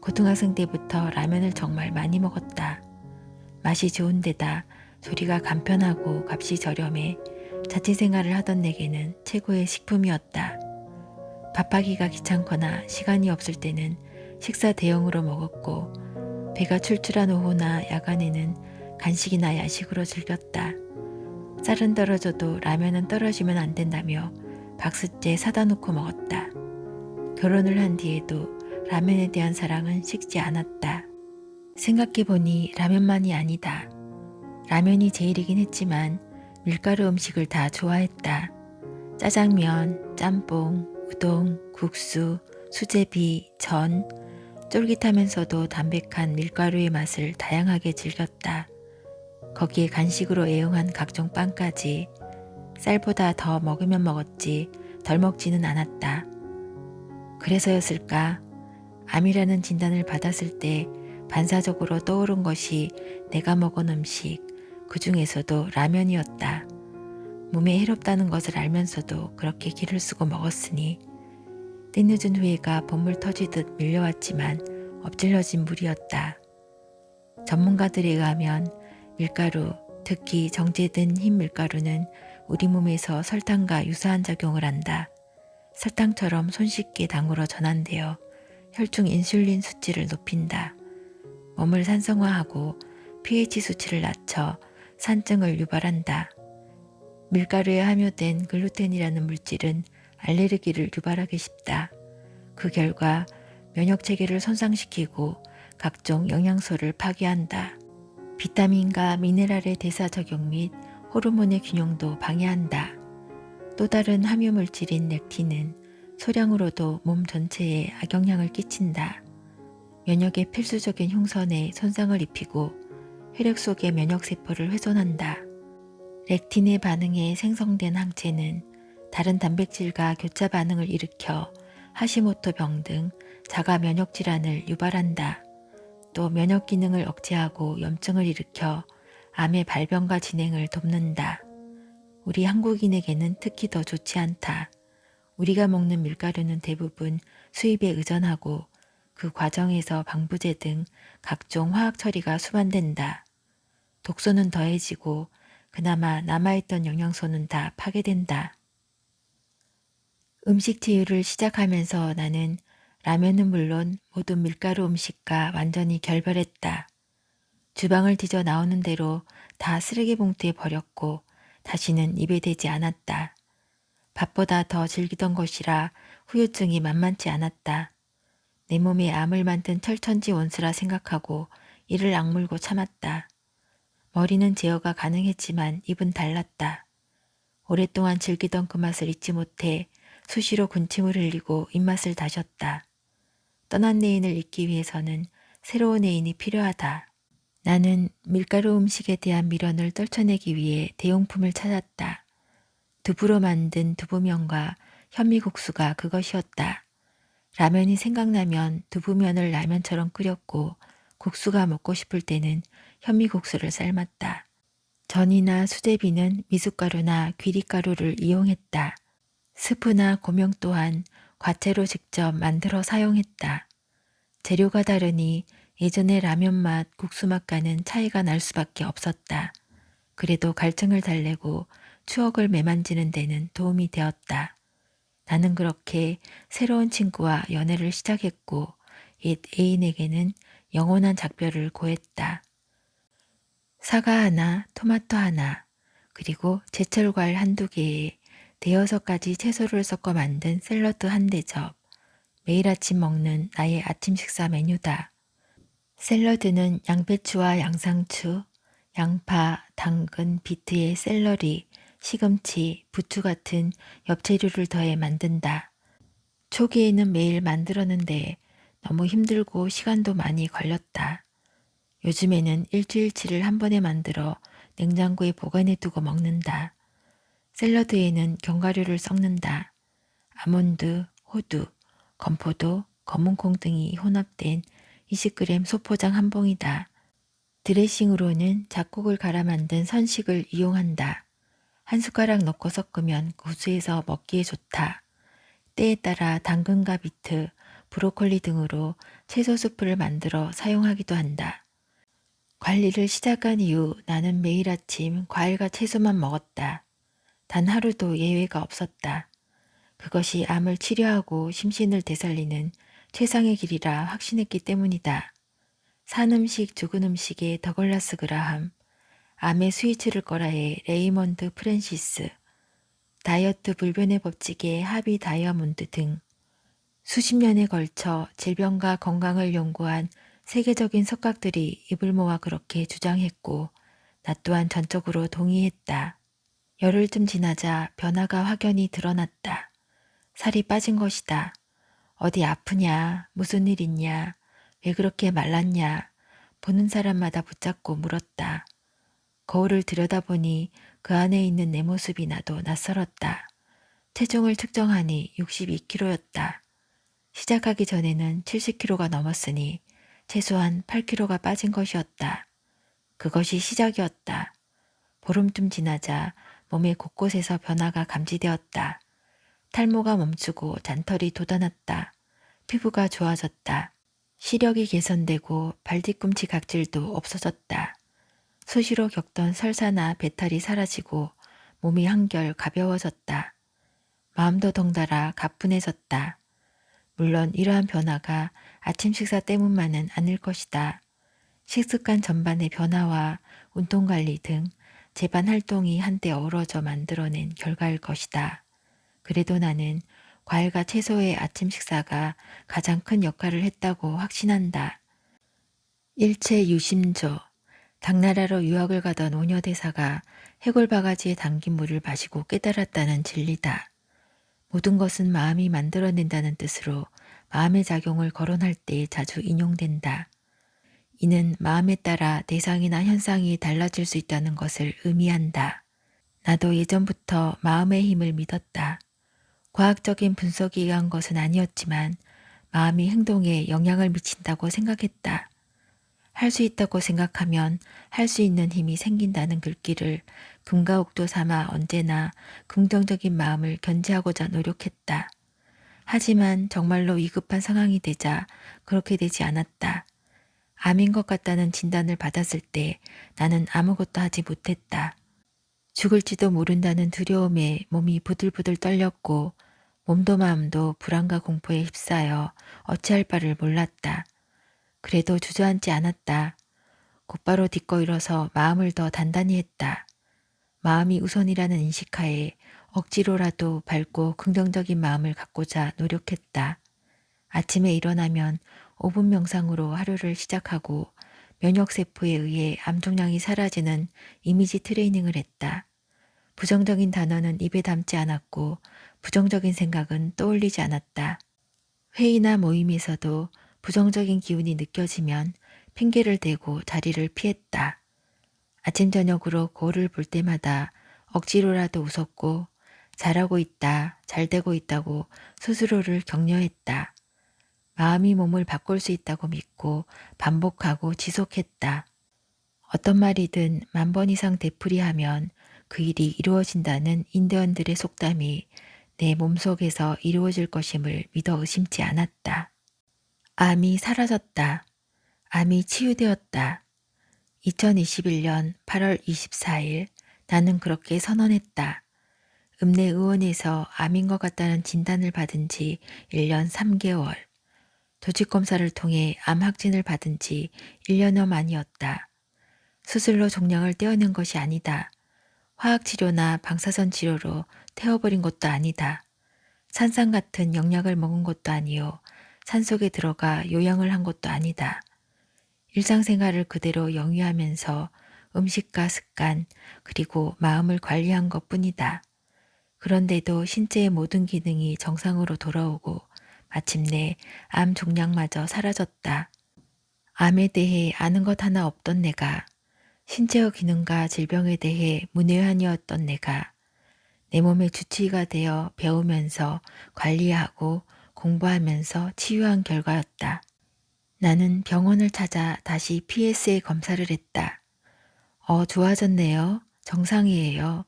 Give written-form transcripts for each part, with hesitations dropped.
고등학생 때부터 라면을 정말 많이 먹었다. 맛이 좋은 데다 조리가 간편하고 값이 저렴해 자취생활을 하던 내게는 최고의 식품이었다. 밥하기가 귀찮거나 시간이 없을 때는 식사 대용으로 먹었고, 배가 출출한 오후나 야간에는 간식이나 야식으로 즐겼다. 쌀은 떨어져도 라면은 떨어지면 안 된다며 박스째 사다 놓고 먹었다. 결혼을 한 뒤에도 라면에 대한 사랑은 식지 않았다. 생각해보니 라면만이 아니다. 라면이 제일이긴 했지만 밀가루 음식을 다 좋아했다. 짜장면, 짬뽕, 우동, 국수, 수제비, 전, 쫄깃하면서도 담백한 밀가루의 맛을 다양하게 즐겼다. 거기에 간식으로 애용한 각종 빵까지. 쌀보다 더 먹으면 먹었지 덜 먹지는 않았다. 그래서였을까? 암이라는 진단을 받았을 때 반사적으로 떠오른 것이 내가 먹은 음식, 그 중에서도 라면이었다. 몸에 해롭다는 것을 알면서도 그렇게 기를 쓰고 먹었으니 때늦은 후회가 봇물 터지듯 밀려왔지만 엎질러진 물이었다. 전문가들에 의하면 밀가루, 특히 정제된 흰 밀가루는 우리 몸에서 설탕과 유사한 작용을 한다. 설탕처럼 손쉽게 당으로 전환되어 혈중 인슐린 수치를 높인다. 몸을 산성화하고 pH 수치를 낮춰 산증을 유발한다. 밀가루에 함유된 글루텐이라는 물질은 알레르기를 유발하기 쉽다. 그 결과 면역체계를 손상시키고 각종 영양소를 파괴한다. 비타민과 미네랄의 대사 적용 및 호르몬의 균형도 방해한다. 또 다른 함유물질인 렉틴은 소량으로도 몸 전체에 악영향을 끼친다. 면역의 필수적인 흉선에 손상을 입히고 혈액 속의 면역세포를 훼손한다. 렉틴의 반응에 생성된 항체는 다른 단백질과 교차 반응을 일으켜 하시모토 병 등 자가 면역 질환을 유발한다. 또 면역 기능을 억제하고 염증을 일으켜 암의 발병과 진행을 돕는다. 우리 한국인에게는 특히 더 좋지 않다. 우리가 먹는 밀가루는 대부분 수입에 의존하고 그 과정에서 방부제 등 각종 화학 처리가 수반된다. 독소는 더해지고 그나마 남아있던 영양소는 다 파괴된다. 음식 치유를 시작하면서 나는 라면은 물론 모든 밀가루 음식과 완전히 결별했다. 주방을 뒤져 나오는 대로 다 쓰레기 봉투에 버렸고 다시는 입에 대지 않았다. 밥보다 더 즐기던 것이라 후유증이 만만치 않았다. 내 몸에 암을 만든 철천지 원수라 생각하고 이를 악물고 참았다. 머리는 제어가 가능했지만 입은 달랐다. 오랫동안 즐기던 그 맛을 잊지 못해 수시로 군침을 흘리고 입맛을 다졌다. 떠난 애인을 잊기 위해서는 새로운 애인이 필요하다. 나는 밀가루 음식에 대한 미련을 떨쳐내기 위해 대용품을 찾았다. 두부로 만든 두부면과 현미국수가 그것이었다. 라면이 생각나면 두부면을 라면처럼 끓였고 국수가 먹고 싶을 때는 현미국수를 삶았다. 전이나 수제비는 미숫가루나 귀리가루를 이용했다. 스프나 고명 또한 과채로 직접 만들어 사용했다. 재료가 다르니 예전의 라면 맛, 국수 맛과는 차이가 날 수밖에 없었다. 그래도 갈증을 달래고 추억을 매만지는 데는 도움이 되었다. 나는 그렇게 새로운 친구와 연애를 시작했고 옛 애인에게는 영원한 작별을 고했다. 사과 하나, 토마토 하나, 그리고 제철 과일 한두 개에 대여섯 가지 채소를 섞어 만든 샐러드 한 대접. 매일 아침 먹는 나의 아침 식사 메뉴다. 샐러드는 양배추와 양상추, 양파, 당근, 비트에 샐러리, 시금치, 부추 같은 엽채류를 더해 만든다. 초기에는 매일 만들었는데 너무 힘들고 시간도 많이 걸렸다. 요즘에는 일주일치를 한 번에 만들어 냉장고에 보관해 두고 먹는다. 샐러드에는 견과류를 섞는다. 아몬드, 호두, 건포도, 검은콩 등이 혼합된 20g 소포장 한 봉이다. 드레싱으로는 잡곡을 갈아 만든 선식을 이용한다. 한 숟가락 넣고 섞으면 구수해서 먹기에 좋다. 때에 따라 당근과 비트, 브로콜리 등으로 채소 수프를 만들어 사용하기도 한다. 관리를 시작한 이후 나는 매일 아침 과일과 채소만 먹었다. 단 하루도 예외가 없었다. 그것이 암을 치료하고 심신을 되살리는 최상의 길이라 확신했기 때문이다. 산 음식, 죽은 음식의 더글라스 그라함, 암의 스위치를 꺼라의 레이먼드 프랜시스, 다이어트 불변의 법칙의 하비 다이아몬드 등 수십 년에 걸쳐 질병과 건강을 연구한 세계적인 석학들이 입을 모아 그렇게 주장했고 나 또한 전적으로 동의했다. 열흘쯤 지나자 변화가 확연히 드러났다. 살이 빠진 것이다. 어디 아프냐? 무슨 일 있냐? 왜 그렇게 말랐냐? 보는 사람마다 붙잡고 물었다. 거울을 들여다보니 그 안에 있는 내 모습이 나도 낯설었다. 체중을 측정하니 62kg였다. 시작하기 전에는 70kg가 넘었으니 최소한 8kg가 빠진 것이었다. 그것이 시작이었다. 보름쯤 지나자 몸의 곳곳에서 변화가 감지되었다. 탈모가 멈추고 잔털이 돋아났다. 피부가 좋아졌다. 시력이 개선되고 발뒤꿈치 각질도 없어졌다. 수시로 겪던 설사나 배탈이 사라지고 몸이 한결 가벼워졌다. 마음도 덩달아 가뿐해졌다. 물론 이러한 변화가 아침 식사 때문만은 아닐 것이다. 식습관 전반의 변화와 운동관리 등 재반 활동이 한때 어우러져 만들어낸 결과일 것이다. 그래도 나는 과일과 채소의 아침 식사가 가장 큰 역할을 했다고 확신한다. 일체 유심조, 당나라로 유학을 가던 오녀대사가 해골 바가지에 담긴 물을 마시고 깨달았다는 진리다. 모든 것은 마음이 만들어낸다는 뜻으로 마음의 작용을 거론할 때 자주 인용된다. 이는 마음에 따라 대상이나 현상이 달라질 수 있다는 것을 의미한다. 나도 예전부터 마음의 힘을 믿었다. 과학적인 분석이 의한 것은 아니었지만 마음이 행동에 영향을 미친다고 생각했다. 할 수 있다고 생각하면 할 수 있는 힘이 생긴다는 글귀를 금가옥도 삼아 언제나 긍정적인 마음을 견지하고자 노력했다. 하지만 정말로 위급한 상황이 되자 그렇게 되지 않았다. 암인 것 같다는 진단을 받았을 때 나는 아무것도 하지 못했다. 죽을지도 모른다는 두려움에 몸이 부들부들 떨렸고 몸도 마음도 불안과 공포에 휩싸여 어찌할 바를 몰랐다. 그래도 주저앉지 않았다. 곧바로 딛고 일어서 마음을 더 단단히 했다. 마음이 우선이라는 인식하에 억지로라도 밝고 긍정적인 마음을 갖고자 노력했다. 아침에 일어나면 5분 명상으로 하루를 시작하고 면역세포에 의해 암종양이 사라지는 이미지 트레이닝을 했다. 부정적인 단어는 입에 담지 않았고 부정적인 생각은 떠올리지 않았다. 회의나 모임에서도 부정적인 기운이 느껴지면 핑계를 대고 자리를 피했다. 아침 저녁으로 거울을 볼 때마다 억지로라도 웃었고 잘하고 있다, 잘 되고 있다고 스스로를 격려했다. 마음이 몸을 바꿀 수 있다고 믿고 반복하고 지속했다. 어떤 말이든 10,000번 이상 되풀이하면 그 일이 이루어진다는 인디언들의 속담이 내 몸속에서 이루어질 것임을 믿어 의심치 않았다. 암이 사라졌다. 암이 치유되었다. 2021년 8월 24일 나는 그렇게 선언했다. 읍내의원에서 암인 것 같다는 진단을 받은 지 1년 3개월. 조직검사를 통해 암 확진을 받은 지 1년여 만이었다. 수술로 종양을 떼어낸 것이 아니다. 화학치료나 방사선 치료로 태워버린 것도 아니다. 산삼 같은 영약을 먹은 것도 아니요. 산속에 들어가 요양을 한 것도 아니다. 일상생활을 그대로 영위하면서 음식과 습관 그리고 마음을 관리한 것뿐이다. 그런데도 신체의 모든 기능이 정상으로 돌아오고 마침내 암 종양마저 사라졌다. 암에 대해 아는 것 하나 없던 내가, 신체의 기능과 질병에 대해 문외한이었던 내가 내 몸의 주치의가 되어 배우면서 관리하고 공부하면서 치유한 결과였다. 나는 병원을 찾아 다시 PSA 검사를 했다. 좋아졌네요. 정상이에요.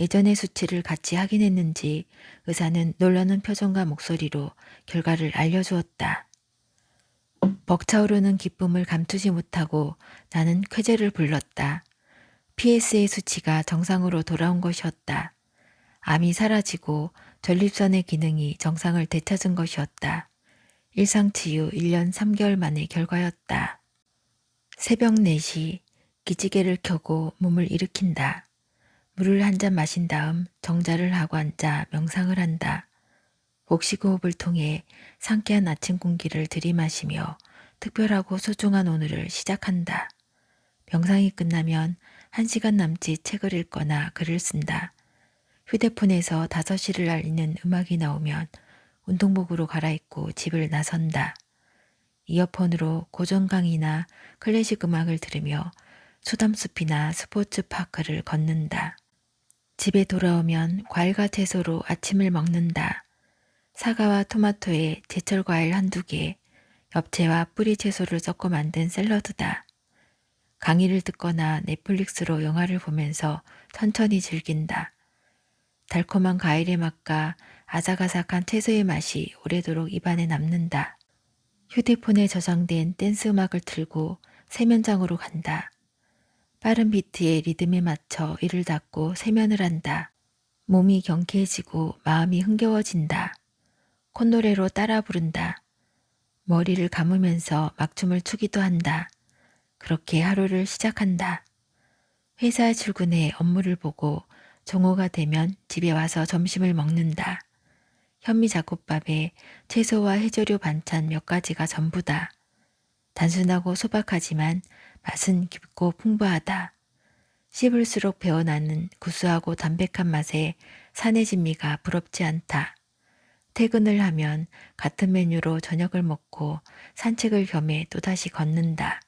예전의 수치를 같이 확인했는지 의사는 놀라는 표정과 목소리로 결과를 알려주었다. 벅차오르는 기쁨을 감추지 못하고 나는 쾌재를 불렀다. PSA 수치가 정상으로 돌아온 것이었다. 암이 사라지고 전립선의 기능이 정상을 되찾은 것이었다. 일상치유 1년 3개월 만의 결과였다. 새벽 4시 기지개를 켜고 몸을 일으킨다. 물을 한 잔 마신 다음 정자를 하고 앉아 명상을 한다. 복식호흡을 통해 상쾌한 아침 공기를 들이마시며 특별하고 소중한 오늘을 시작한다. 명상이 끝나면 1시간 남짓 책을 읽거나 글을 쓴다. 휴대폰에서 5시를 알리는 음악이 나오면 운동복으로 갈아입고 집을 나선다. 이어폰으로 고전 강의나 클래식 음악을 들으며 소담숲이나 스포츠 파크를 걷는다. 집에 돌아오면 과일과 채소로 아침을 먹는다. 사과와 토마토에 제철 과일 1~2개, 엽채와 뿌리 채소를 섞어 만든 샐러드다. 강의를 듣거나 넷플릭스로 영화를 보면서 천천히 즐긴다. 달콤한 과일의 맛과 아삭아삭한 채소의 맛이 오래도록 입안에 남는다. 휴대폰에 저장된 댄스 음악을 틀고 세면장으로 간다. 빠른 비트의 리듬에 맞춰 이를 닫고 세면을 한다. 몸이 경쾌해지고 마음이 흥겨워진다. 콧노래로 따라 부른다. 머리를 감으면서 막춤을 추기도 한다. 그렇게 하루를 시작한다. 회사에 출근해 업무를 보고 정오가 되면 집에 와서 점심을 먹는다. 현미잡곡밥에 채소와 해조류 반찬 몇 가지가 전부다. 단순하고 소박하지만 맛은 깊고 풍부하다. 씹을수록 배어나는 구수하고 담백한 맛에 산의 진미가 부럽지 않다. 퇴근을 하면 같은 메뉴로 저녁을 먹고 산책을 겸해 또다시 걷는다.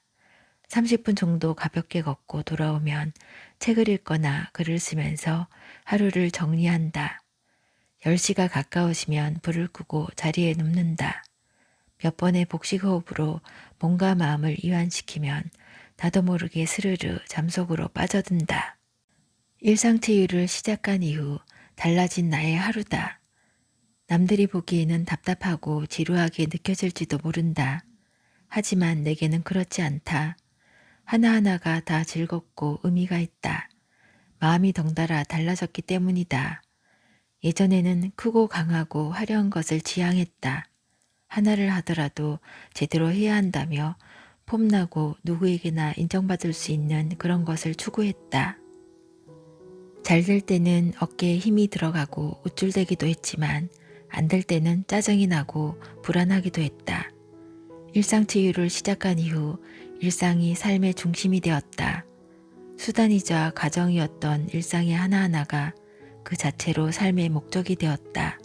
30분 정도 가볍게 걷고 돌아오면 책을 읽거나 글을 쓰면서 하루를 정리한다. 10시가 가까워지면 불을 끄고 자리에 눕는다. 몇 번의 복식호흡으로 몸과 마음을 이완시키면 나도 모르게 스르르 잠속으로 빠져든다. 일상치유를 시작한 이후 달라진 나의 하루다. 남들이 보기에는 답답하고 지루하게 느껴질지도 모른다. 하지만 내게는 그렇지 않다. 하나하나가 다 즐겁고 의미가 있다. 마음이 덩달아 달라졌기 때문이다. 예전에는 크고 강하고 화려한 것을 지향했다. 하나를 하더라도 제대로 해야 한다며 폼나고 누구에게나 인정받을 수 있는 그런 것을 추구했다. 잘 될 때는 어깨에 힘이 들어가고 우쭐대기도 했지만 안 될 때는 짜증이 나고 불안하기도 했다. 일상치유를 시작한 이후 일상이 삶의 중심이 되었다. 수단이자 가정이었던 일상의 하나하나가 그 자체로 삶의 목적이 되었다.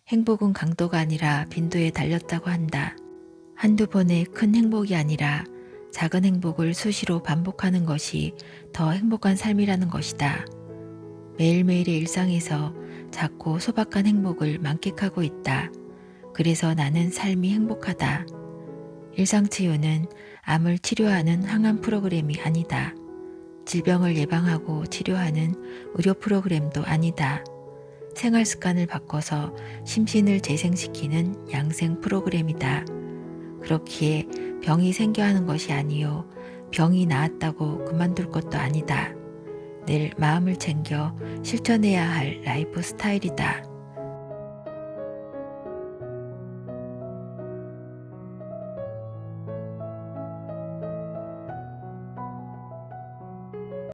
행복은 강도가 아니라 빈도에 달렸다고 한다. 한두 번의 큰 행복이 아니라 작은 행복을 수시로 반복하는 것이 더 행복한 삶이라는 것이다. 매일매일의 일상에서 작고 소박한 행복을 만끽하고 있다. 그래서 나는 삶이 행복하다. 일상치유는 암을 치료하는 항암 프로그램이 아니다. 질병을 예방하고 치료하는 의료 프로그램도 아니다. 생활 습관을 바꿔서 심신을 재생시키는 양생 프로그램이다. 그렇기에 병이 생겨 하는 것이 아니요 병이 나았다고 그만둘 것도 아니다. 늘 마음을 챙겨 실천해야 할 라이프 스타일이다.